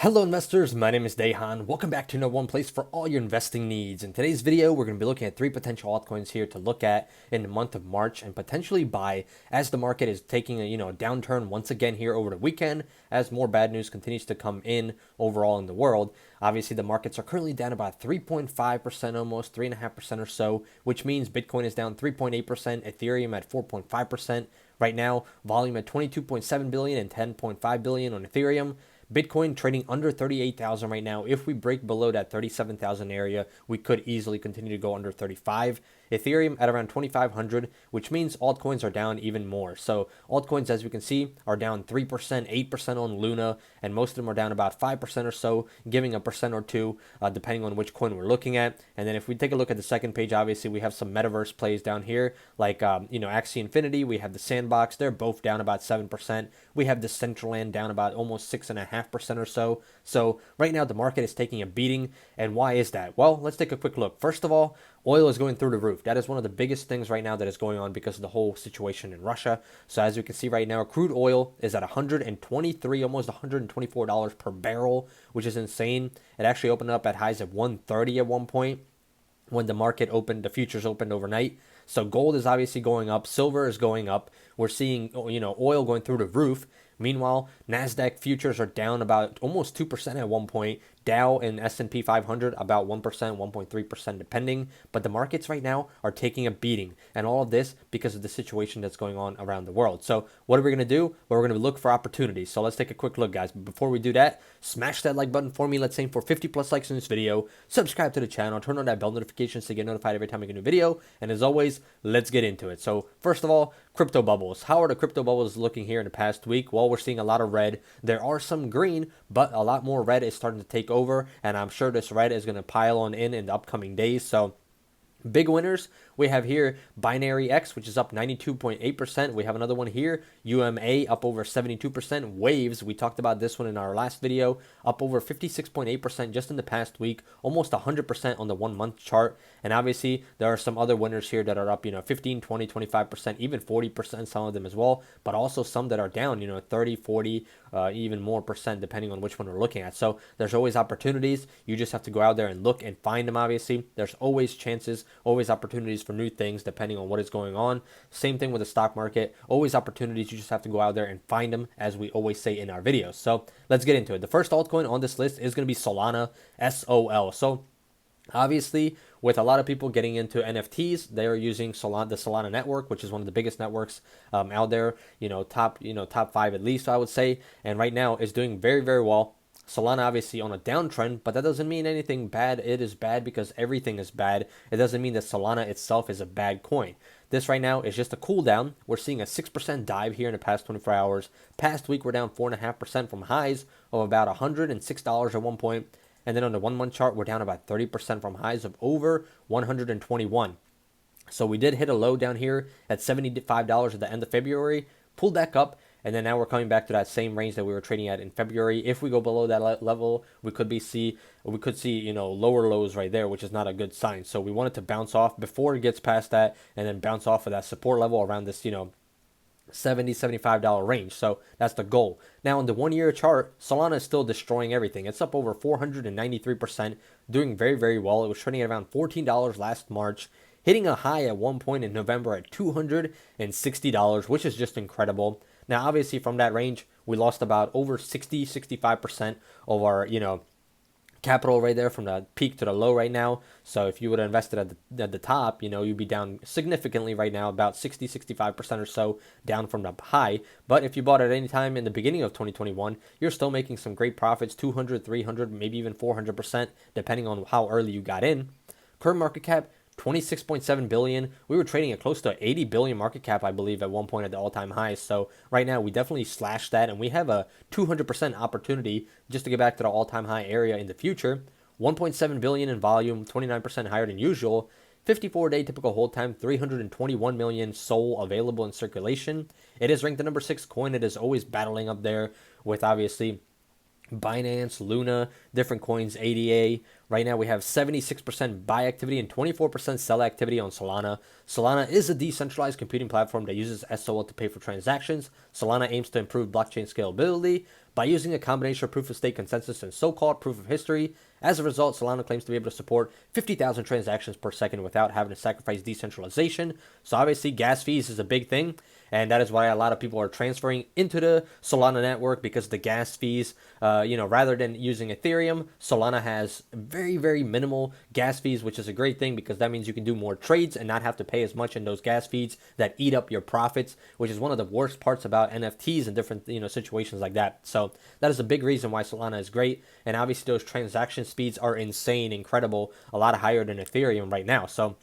Hello investors, my name is Dehan. Welcome back to number one place for all your investing needs. In today's video, we're going to be looking at three potential altcoins here to look at in the month of March and potentially buy as the market is taking a downturn once again here over the weekend as more bad news continues to come in overall in the world. Obviously, the markets are currently down about 3.5%, almost 3.5% or so, which means Bitcoin is down 3.8%, Ethereum at 4.5%. Right now, volume at 22.7 billion and 10.5 billion on Ethereum. Bitcoin trading under 38,000 right now. If we break below that 37,000 area, we could easily continue to go under 35. Ethereum at around 2,500, which means altcoins are down even more. So altcoins, as we can see, are down 3%, 8% on Luna, and most of them are down about 5% or so, giving a percent or two, depending on which coin we're looking at. And then if we take a look at the second page, obviously we have some metaverse plays down here, like Axie Infinity. We have the Sandbox. They're both down about 7%. We have Decentraland down about almost 6.5% or so. So right now the market is taking a beating. And why is that? Well, let's take a quick look. First of all, oil is going through the roof. That is one of the biggest things right now that is going on because of the whole situation in Russia. So as we can see right now, crude oil is at 123, almost $124 per barrel, which is insane. It actually opened up at highs of 130 at one point when the market opened, the futures opened overnight. So gold is obviously going up, silver is going up. We're seeing, oil going through the roof. Meanwhile, Nasdaq futures are down about almost 2% at one point. Dow and S&P 500 about 1%, 1.3% depending. But the markets right now are taking a beating. And all of this because of the situation that's going on around the world. So what are we going to do? Well, we're going to look for opportunities. So let's take a quick look, guys. But before we do that, smash that like button for me. Let's aim for 50 plus likes in this video. Subscribe to the channel. Turn on that bell notifications to get notified every time I make a new video. And as always, let's get into it. So first of all, crypto bubbles. How are the crypto bubbles looking here in the past week? Well, we're seeing a lot of red. There are some green, but a lot more red is starting to take over, and I'm sure this red is going to pile on in the upcoming days. So big winners, we have here Binary X, which is up 92.8%. We have another one here, UMA, up over 72%. Waves, we talked about this one in our last video, up over 56.8% just in the past week, almost 100% on the 1 month chart. And obviously, there are some other winners here that are up, 15, 20, 25%, even 40%, some of them as well, but also some that are down, 30, 40, even more percent, depending on which one we're looking at. So there's always opportunities. You just have to go out there and look and find them, obviously. There's always chances, always opportunities for new things depending on what is going on. Same thing with the stock market, always opportunities. You just have to go out there and find them, as we always say in our videos. So let's get into it. The first altcoin on this list is going to be Solana, SOL. So obviously, with a lot of people getting into NFTs, they are using Solana, the Solana network, which is one of the biggest networks out there. Top five at least, I would say. And right now is doing very, very well. Solana obviously on a downtrend, but that doesn't mean anything bad. It is bad because everything is bad. It doesn't mean that Solana itself is a bad coin. This right now is just a cool down. We're seeing a 6% dive here in the past 24 hours. Past week, we're down 4.5% from highs of about $106 at one point. And then on the 1 month chart, we're down about 30% from highs of over 121. So we did hit a low down here at $75 at the end of February, pulled back up, and then now we're coming back to that same range that we were trading at in February. If we go below that level, we could see lower lows right there, which is not a good sign. So we want it to bounce off before it gets past that, and then bounce off of that support level around this $70, $75 range. So that's the goal. Now, on the 1 year chart, Solana is still destroying everything. It's up over 493%, doing very, very well. It was trading at around $14 last March, hitting a high at one point in November at $260, which is just incredible. Now, obviously, from that range, we lost about over 65% of our, capital right there from the peak to the low right now. So if you would have invested at the top, you'd be down significantly right now, about 65% or so down from the high. But if you bought at any time in the beginning of 2021, you're still making some great profits, 200, 300, maybe even 400%, depending on how early you got in. Current market cap, 26.7 billion. We were trading at close to 80 billion market cap, I believe, at one point at the all-time highs. So right now we definitely slashed that, and we have a 200% opportunity just to get back to the all-time high area in the future. 1.7 billion in volume, 29% higher than usual. 54-day typical hold time, 321 million SOL available in circulation. It is ranked the number 6 coin. It is always battling up there with, obviously, Binance, Luna, different coins, ADA, Right now, we have 76% buy activity and 24% sell activity on Solana. Solana is a decentralized computing platform that uses SOL to pay for transactions. Solana aims to improve blockchain scalability by using a combination of proof of stake consensus and so-called proof of history. As a result, Solana claims to be able to support 50,000 transactions per second without having to sacrifice decentralization. So obviously, gas fees is a big thing, and that is why a lot of people are transferring into the Solana network, because the gas fees, rather than using Ethereum, Solana has very, very minimal gas fees, which is a great thing because that means you can do more trades and not have to pay as much in those gas fees that eat up your profits, which is one of the worst parts about NFTs and different situations like that. So that is a big reason why Solana is great, and obviously those transaction speeds are insane, incredible, a lot higher than Ethereum right now. So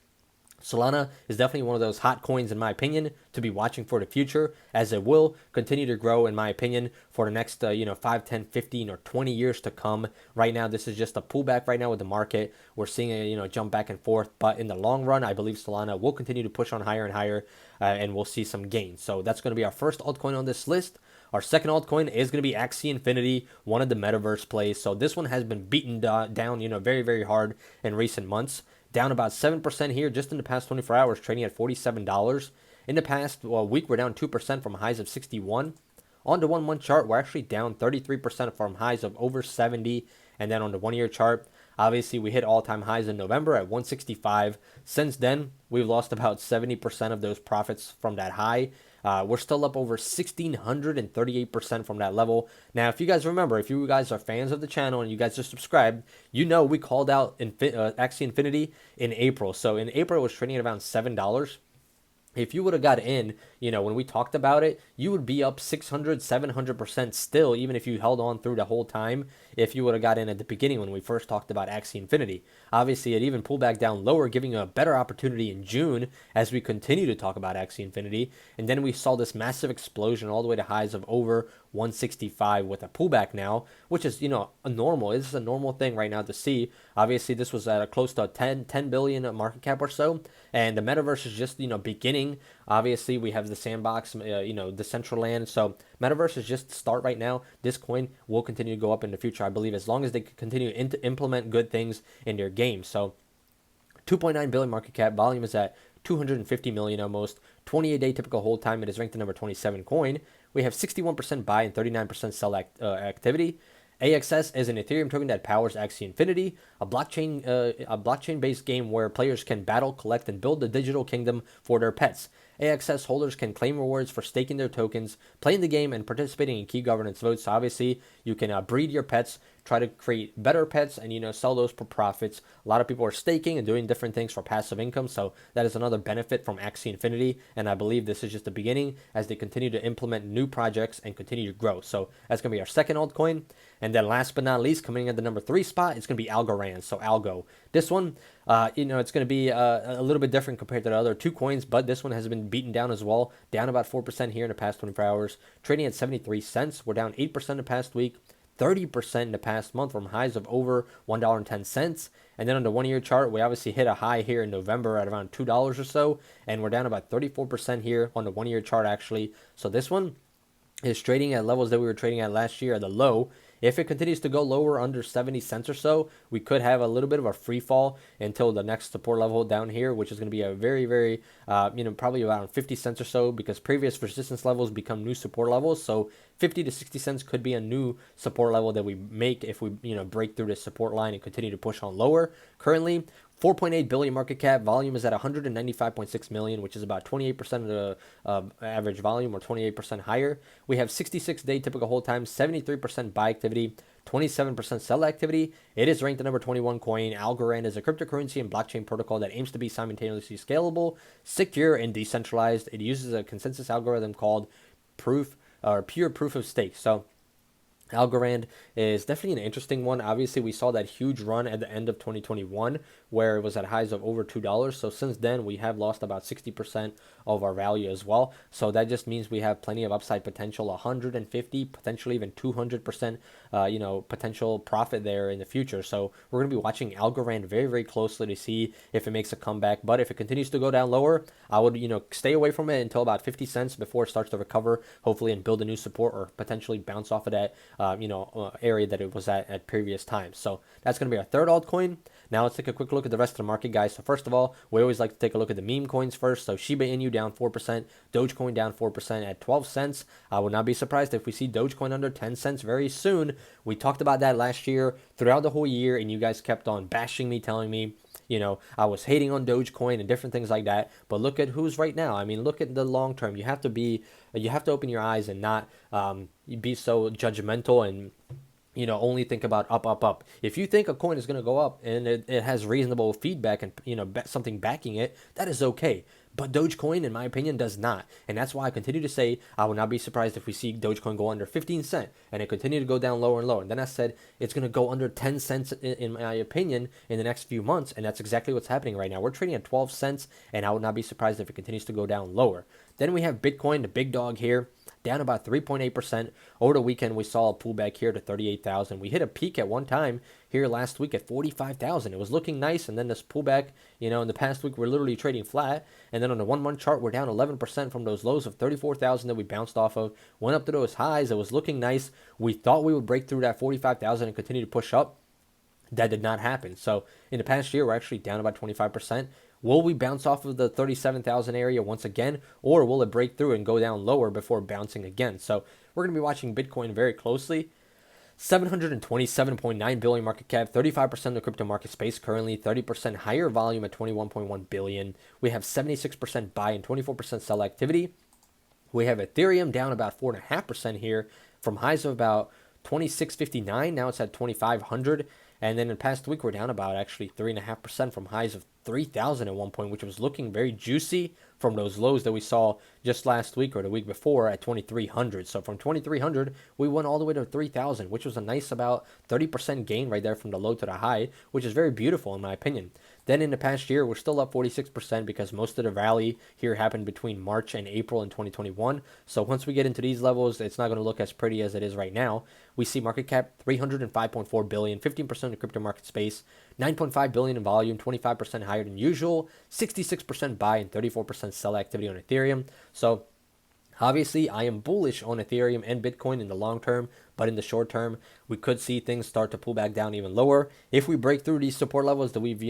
Solana is definitely one of those hot coins, in my opinion, to be watching for the future, as it will continue to grow, in my opinion, for the next 5, 10, 15, or 20 years to come. Right now, this is just a pullback right now with the market. We're seeing a jump back and forth, but in the long run, I believe Solana will continue to push on higher and higher, and we'll see some gains. So that's going to be our first altcoin on this list. Our second altcoin is going to be Axie Infinity, one of the metaverse plays. So this one has been beaten down, very, very hard in recent months. Down about 7% here just in the past 24 hours, trading at $47. In the past week, we're down 2% from highs of 61. On the 1 month chart, we're actually down 33% from highs of over 70. And then on the 1 year chart, obviously we hit all-time highs in November at 165. Since then, we've lost about 70% of those profits from that high. We're still up over 1,638% from that level. Now, if you guys remember, if you guys are fans of the channel and you guys just subscribed, we called out Axie Infinity in April. So in April, it was trading at around $7. If you would have got in, when we talked about it, you would be up 600, 700% still, even if you held on through the whole time, if you would have got in at the beginning when we first talked about Axie Infinity. Obviously, it even pulled back down lower, giving you a better opportunity in June as we continue to talk about Axie Infinity. And then we saw this massive explosion all the way to highs of over 165 with a pullback now, which is, a normal. This is a normal thing right now to see. Obviously, this was at close to 10 billion market cap or so. And the metaverse is just, beginning. Obviously, we have the sandbox, Decentraland. So metaverse is just start right now. This coin will continue to go up in the future, I believe, as long as they continue to implement good things in their game. So 2.9 billion market cap, volume is at 250 million almost. 28-day typical hold time, it is ranked the number 27 coin. We have 61% buy and 39% sell activity. AXS is an Ethereum token that powers Axie Infinity, a blockchain-based game where players can battle, collect, and build the digital kingdom for their pets. AXS holders can claim rewards for staking their tokens, playing the game, and participating in key governance votes. So obviously, you can breed your pets, try to create better pets, and sell those for profits. A lot of people are staking and doing different things for passive income, so that is another benefit from Axie Infinity. And I believe this is just the beginning as they continue to implement new projects and continue to grow. So that's going to be our second altcoin. And then last but not least, coming in at the number 3 spot, it's going to be Algorand. So Algo. This one, it's going to be a little bit different compared to the other two coins, but this one has been beaten down as well, down about 4% here in the past 24 hours, trading at 73 cents. We're down 8% the past week, 30% in the past month from highs of over $1.10. And then on the 1 year chart, we obviously hit a high here in November at around $2 or so, and we're down about 34% here on the 1 year chart actually. So this one is trading at levels that we were trading at last year at the low. If it continues to go lower under 70 cents or so, we could have a little bit of a free fall until the next support level down here, which is going to be a very, very, probably around 50 cents or so, because previous resistance levels become new support levels. So 50 to 60 cents could be a new support level that we make if we, break through this support line and continue to push on lower. Currently, 4.8 billion market cap, volume is at 195.6 million, which is about 28% of the average volume, or 28% higher. We have 66-day typical hold time, 73% buy activity, 27% sell activity. It is ranked the number 21 coin. Algorand is a cryptocurrency and blockchain protocol that aims to be simultaneously scalable, secure, and decentralized. It uses a consensus algorithm called pure proof of stake. So Algorand is definitely an interesting one. Obviously, we saw that huge run at the end of 2021 where it was at highs of over $2. So since then, we have lost about 60% of our value as well. So that just means we have plenty of upside potential, 150, potentially even 200%, potential profit there in the future. So we're going to be watching Algorand very, very closely to see if it makes a comeback. But if it continues to go down lower, I would, stay away from it until about 50 cents before it starts to recover, hopefully, and build a new support or potentially bounce off of that area that it was at previous times. So that's going to be our third altcoin. Now let's take a quick look at the rest of the market, guys. So first of all, we always like to take a look at the meme coins first. So Shiba Inu down 4%, Dogecoin down 4% at 12 cents. I would not be surprised if we see Dogecoin under 10 cents very soon. We talked about that last year, throughout the whole year, and you guys kept on bashing me, telling me, I was hating on Dogecoin and different things like that. But look at who's right now. I mean, look at the long term. You have to open your eyes and not be so judgmental and only think about up, up, up. If you think a coin is going to go up and it has reasonable feedback and, something backing it, that is okay. But Dogecoin, in my opinion, does not. And that's why I continue to say I would not be surprised if we see Dogecoin go under 15 cents and it continue to go down lower and lower. And then I said it's going to go under 10 cents, in my opinion, in the next few months. And that's exactly what's happening right now. We're trading at 12 cents, and I would not be surprised if it continues to go down lower. Then we have Bitcoin, the big dog here, down about 3.8%. Over the weekend, we saw a pullback here to 38,000. We hit a peak at one time here last week at 45,000. It was looking nice, and then this pullback, in the past week, we're literally trading flat. And then on the 1 month chart, we're down 11% from those lows of 34,000 that we bounced off of. Went up to those highs. It was looking nice. We thought we would break through that 45,000 and continue to push up. That did not happen. So in the past year, we're actually down about 25%. Will we bounce off of the 37,000 area once again, or will it break through and go down lower before bouncing again? So we're going to be watching Bitcoin very closely. 727.9 billion market cap, 35% of the crypto market space currently, 30% higher volume at 21.1 billion. We have 76% buy and 24% sell activity. We have Ethereum down about 4.5% here from highs of about 2659. Now it's at 2500. And then in the past week, we're down about actually 3.5% from highs of 3,000 at one point, which was looking very juicy from those lows that we saw just last week or the week before at 2,300. So from 2,300, we went all the way to 3,000, which was a nice about 30% gain right there from the low to the high, which is very beautiful in my opinion. Then in the past year, we're still up 46% because most of the rally here happened between March and April in 2021. So once we get into these levels, it's not going to look as pretty as it is right now. We see market cap 305.4 billion, 15% of the crypto market space, 9.5 billion in volume, 25% higher than usual, 66% buy and 34% sell activity on Ethereum. So obviously, I am bullish on Ethereum and Bitcoin in the long term, but in the short term, we could see things start to pull back down even lower. If we break through these support levels that we've,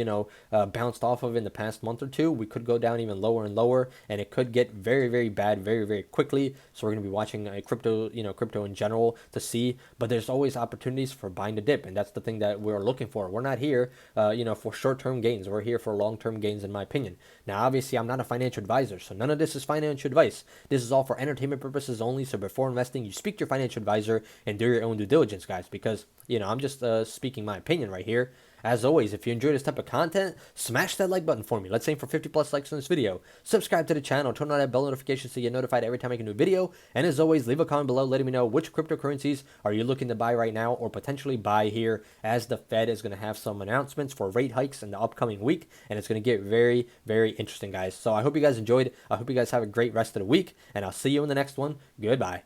bounced off of in the past month or two, we could go down even lower and lower, and it could get very, very bad very, very quickly. So we're going to be watching crypto in general to see, but there's always opportunities for buying the dip, and that's the thing that we're looking for. We're not here, for short-term gains. We're here for long-term gains, in my opinion. Now, obviously, I'm not a financial advisor, so none of this is financial advice. This is all for entertainment purposes only. So before investing, you speak to your financial advisor and do your own due diligence, guys, because I'm just speaking my opinion right here. As always, if you enjoy this type of content, smash that like button for me. Let's aim for 50 plus likes on this video. Subscribe to the channel, turn on that bell notification so you get notified every time I make a new video. And as always, leave a comment below letting me know which cryptocurrencies are you looking to buy right now or potentially buy here, as the Fed is going to have some announcements for rate hikes in the upcoming week, and it's going to get very, very interesting, guys. So I hope you guys enjoyed. I hope you guys have a great rest of the week, and I'll see you in the next one. Goodbye.